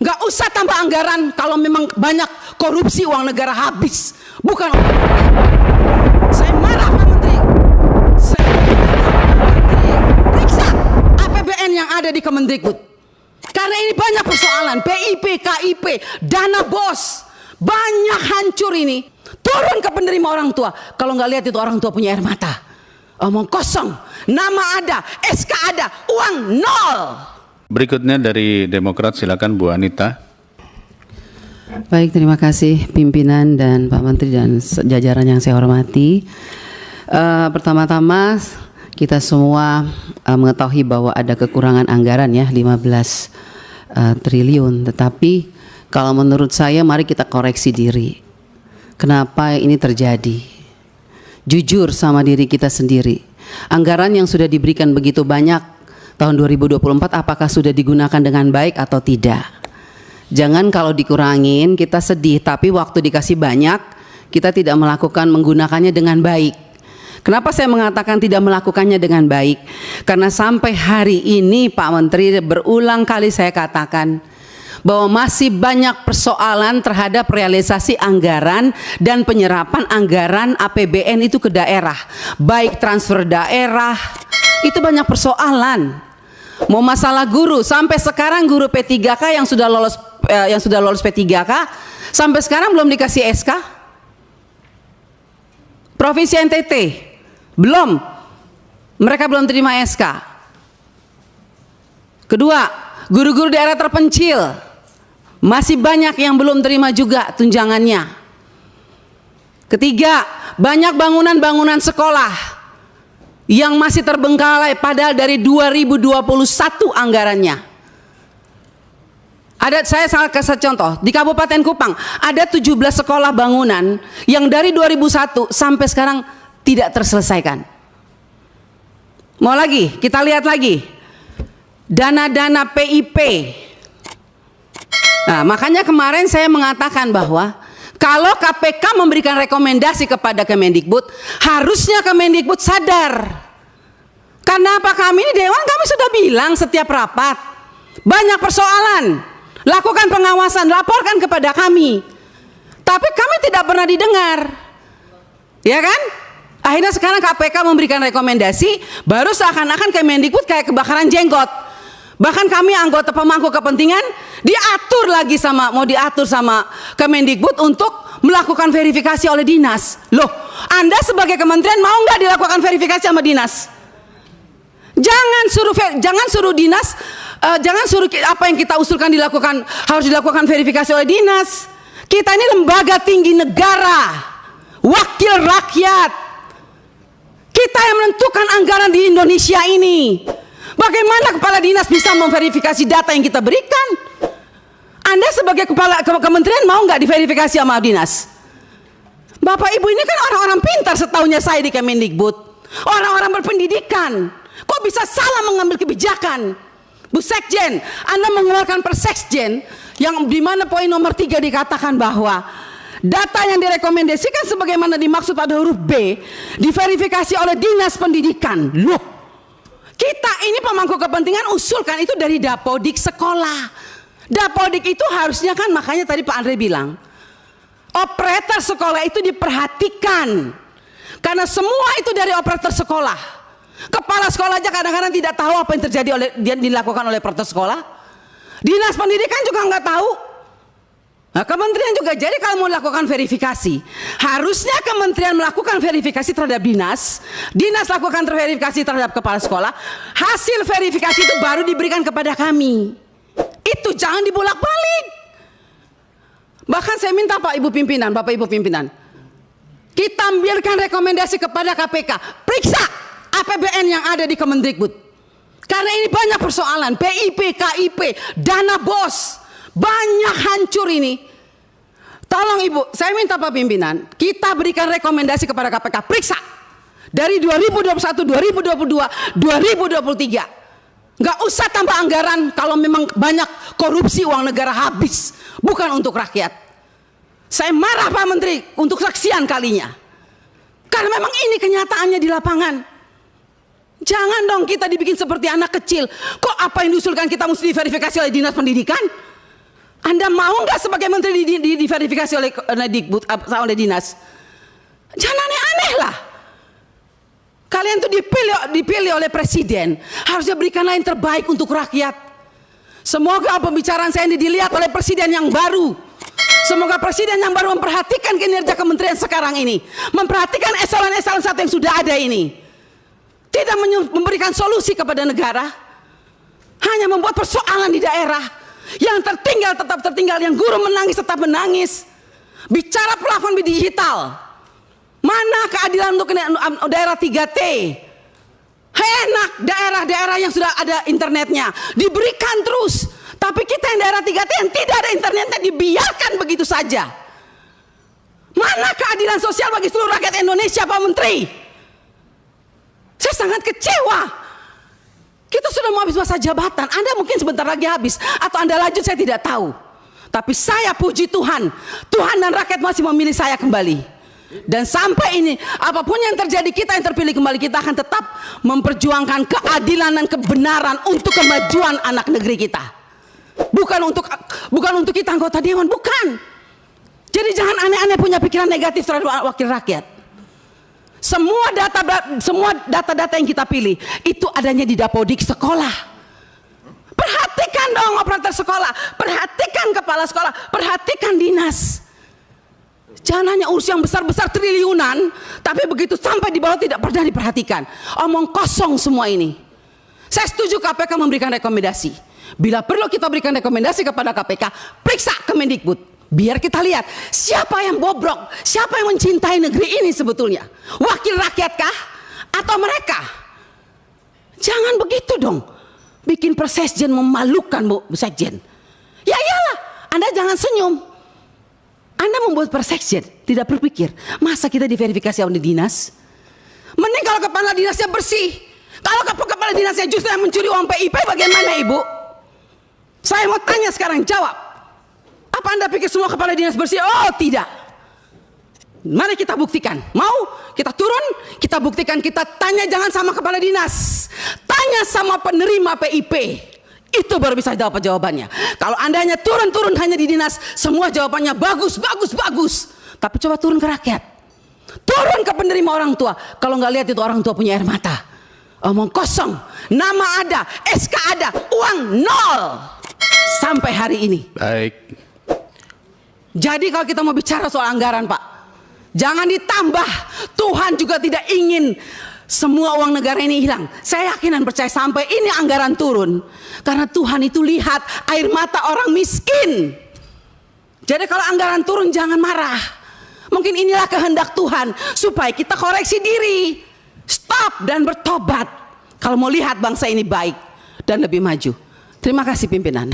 Nggak usah tambah anggaran kalau memang banyak korupsi, uang negara habis. Bukan. Saya marah Pak Menteri. Saya marah Pak Menteri. Periksa APBN yang ada di Kemendikbud. Karena ini banyak persoalan. PIP, KIP, dana BOS. Banyak hancur ini. Turun ke penerima orang tua. Kalau nggak lihat itu orang tua punya air mata. Omong kosong. Nama ada, SK ada, uang nol. Berikutnya dari Demokrat, silakan Bu Anita. Baik, terima kasih pimpinan dan Pak Menteri dan jajaran yang saya hormati. Pertama-tama kita semua mengetahui bahwa ada kekurangan anggaran ya 15 triliun. Tetapi kalau menurut saya mari kita koreksi diri. Kenapa ini terjadi? Jujur sama diri kita sendiri. Anggaran yang sudah diberikan begitu banyak tahun 2024 apakah sudah digunakan dengan baik atau tidak? Jangan kalau dikurangin kita sedih, tapi waktu dikasih banyak kita tidak menggunakannya dengan baik. Kenapa saya mengatakan tidak melakukannya dengan baik? Karena sampai hari ini Pak Menteri berulang kali saya katakan bahwa masih banyak persoalan terhadap realisasi anggaran dan penyerapan anggaran APBN itu ke daerah, baik transfer daerah, itu banyak persoalan. Mau masalah guru, sampai sekarang guru P3K yang sudah lolos P3K sampai sekarang belum dikasih SK. Provinsi NTT belum, mereka belum terima SK. Kedua, guru-guru daerah terpencil masih banyak yang belum terima juga tunjangannya. Ketiga, banyak bangunan-bangunan sekolah yang masih terbengkalai padahal dari 2021 anggarannya. Saya sangat kasih contoh, di Kabupaten Kupang ada 17 sekolah bangunan yang dari 2001 sampai sekarang tidak terselesaikan. Mau lagi, kita lihat lagi. Dana-dana PIP. Nah, makanya kemarin saya mengatakan bahwa kalau KPK memberikan rekomendasi kepada Kemendikbud, harusnya Kemendikbud sadar. Karena apa, kami ini Dewan, kami sudah bilang setiap rapat, banyak persoalan, lakukan pengawasan, laporkan kepada kami. Tapi kami tidak pernah didengar. Ya kan? Akhirnya sekarang KPK memberikan rekomendasi, baru seakan-akan Kemendikbud kayak kebakaran jenggot. Bahkan kami anggota pemangku kepentingan mau diatur sama Kemendikbud untuk melakukan verifikasi oleh dinas. Loh, Anda sebagai kementerian mau nggak dilakukan verifikasi sama dinas? Jangan suruh dinas, jangan suruh apa yang kita usulkan harus dilakukan verifikasi oleh dinas. Kita ini lembaga tinggi negara, wakil rakyat. Kita yang menentukan anggaran di Indonesia ini. Bagaimana kepala dinas bisa memverifikasi data yang kita berikan? Anda sebagai kepala kementerian mau nggak diverifikasi sama dinas? Bapak Ibu ini kan orang-orang pintar setahunya saya di Kemendikbud. Orang-orang berpendidikan. Kok bisa salah mengambil kebijakan? Bu Sekjen, Anda mengeluarkan Perseksjen yang dimana poin nomor 3 dikatakan bahwa data yang direkomendasikan sebagaimana dimaksud pada huruf B diverifikasi oleh dinas pendidikan. Loh, kita ini pemangku kepentingan usulkan itu dari Dapodik sekolah. Dapodik itu harusnya kan, makanya tadi Pak Andre bilang, operator sekolah itu diperhatikan. Karena semua itu dari operator sekolah. Kepala sekolah aja kadang-kadang tidak tahu apa yang terjadi dilakukan oleh operator sekolah. Dinas pendidikan juga nggak tahu. Nah, kementerian juga, jadi kalau mau lakukan verifikasi, harusnya kementerian melakukan verifikasi terhadap dinas, dinas lakukan verifikasi terhadap kepala sekolah, hasil verifikasi itu baru diberikan kepada kami. Itu jangan dibolak-balik. Bahkan saya minta Bapak Ibu pimpinan, kita ambilkan rekomendasi kepada KPK, periksa APBN yang ada di Kemendikbud. Karena ini banyak persoalan, PIP, KIP, dana BOS. Banyak hancur ini. Tolong Ibu, saya minta Pak Pimpinan, kita berikan rekomendasi kepada KPK, periksa dari 2021, 2022, 2023. Nggak usah tambah anggaran kalau memang banyak korupsi, uang negara habis, bukan untuk rakyat. Saya marah Pak Menteri untuk sekian kalinya. Karena memang ini kenyataannya di lapangan. Jangan dong kita dibikin seperti anak kecil. Kok apa yang diusulkan kita mesti diverifikasi oleh dinas pendidikan? Anda mau nggak sebagai menteri diverifikasi oleh Dikbud, oleh dinas? Jangan aneh-aneh lah. Kalian tuh dipilih oleh presiden, harusnya berikanlah yang terbaik untuk rakyat. Semoga pembicaraan saya ini dilihat oleh presiden yang baru. Semoga presiden yang baru memperhatikan kinerja kementerian sekarang ini, memperhatikan eselon-eselon 1 yang sudah ada ini. Tidak memberikan solusi kepada negara, hanya membuat persoalan di daerah. Yang tertinggal tetap tertinggal, yang guru menangis tetap menangis. Bicara plafon digital, mana keadilan untuk daerah 3T? Enak daerah-daerah yang sudah ada internetnya diberikan terus, tapi kita yang daerah 3T yang tidak ada internetnya dibiarkan begitu saja. Mana keadilan sosial bagi seluruh rakyat Indonesia, Pak Menteri? Saya sangat kecewa. Kita sudah mau habis masa jabatan, Anda mungkin sebentar lagi habis, atau Anda lanjut, saya tidak tahu. Tapi saya puji Tuhan, Tuhan dan rakyat masih memilih saya kembali. Dan sampai ini, apapun yang terjadi, kita yang terpilih kembali, kita akan tetap memperjuangkan keadilan dan kebenaran untuk kemajuan anak negeri kita. Bukan untuk kita anggota dewan, bukan. Jadi jangan aneh-aneh punya pikiran negatif terhadap wakil rakyat. Semua data-data yang kita pilih itu adanya di Dapodik sekolah. Perhatikan dong operator sekolah, perhatikan kepala sekolah, perhatikan dinas. Jangan hanya urus yang besar-besar triliunan, tapi begitu sampai di bawah tidak pernah diperhatikan. Omong kosong semua ini. Saya setuju KPK memberikan rekomendasi. Bila perlu kita berikan rekomendasi kepada KPK, periksa Kemendikbud. Biar kita lihat siapa yang bobrok, siapa yang mencintai negeri ini sebetulnya. Wakil rakyatkah atau mereka? Jangan begitu dong. Bikin Persekjen memalukan, Bu Sekjen. Ya iyalah, Anda jangan senyum. Anda membuat Persekjen, tidak berpikir, masa kita diverifikasi oleh dinas? Mending kalau kepala dinasnya bersih. Kalau kepala dinasnya justru yang mencuri uang PIP, bagaimana Ibu? Saya mau tanya sekarang, jawab. Apa Anda pikir semua kepala dinas bersih? Oh tidak. Mari kita buktikan. Mau kita turun, kita buktikan, kita tanya jangan sama kepala dinas. Tanya sama penerima PIP. Itu baru bisa dapat jawabannya. Kalau Anda hanya turun hanya di dinas, semua jawabannya bagus. Tapi coba turun ke rakyat. Turun ke penerima orang tua. Kalau nggak lihat itu orang tua punya air mata. Omong kosong. Nama ada, SK ada, uang nol. Sampai hari ini. Baik. Jadi kalau kita mau bicara soal anggaran, Pak, jangan ditambah. Tuhan juga tidak ingin semua uang negara ini hilang. Saya yakin dan percaya sampai ini anggaran turun, karena Tuhan itu lihat air mata orang miskin. Jadi kalau anggaran turun jangan marah. Mungkin inilah kehendak Tuhan supaya kita koreksi diri, stop dan bertobat. Kalau mau lihat bangsa ini baik dan lebih maju. Terima kasih pimpinan.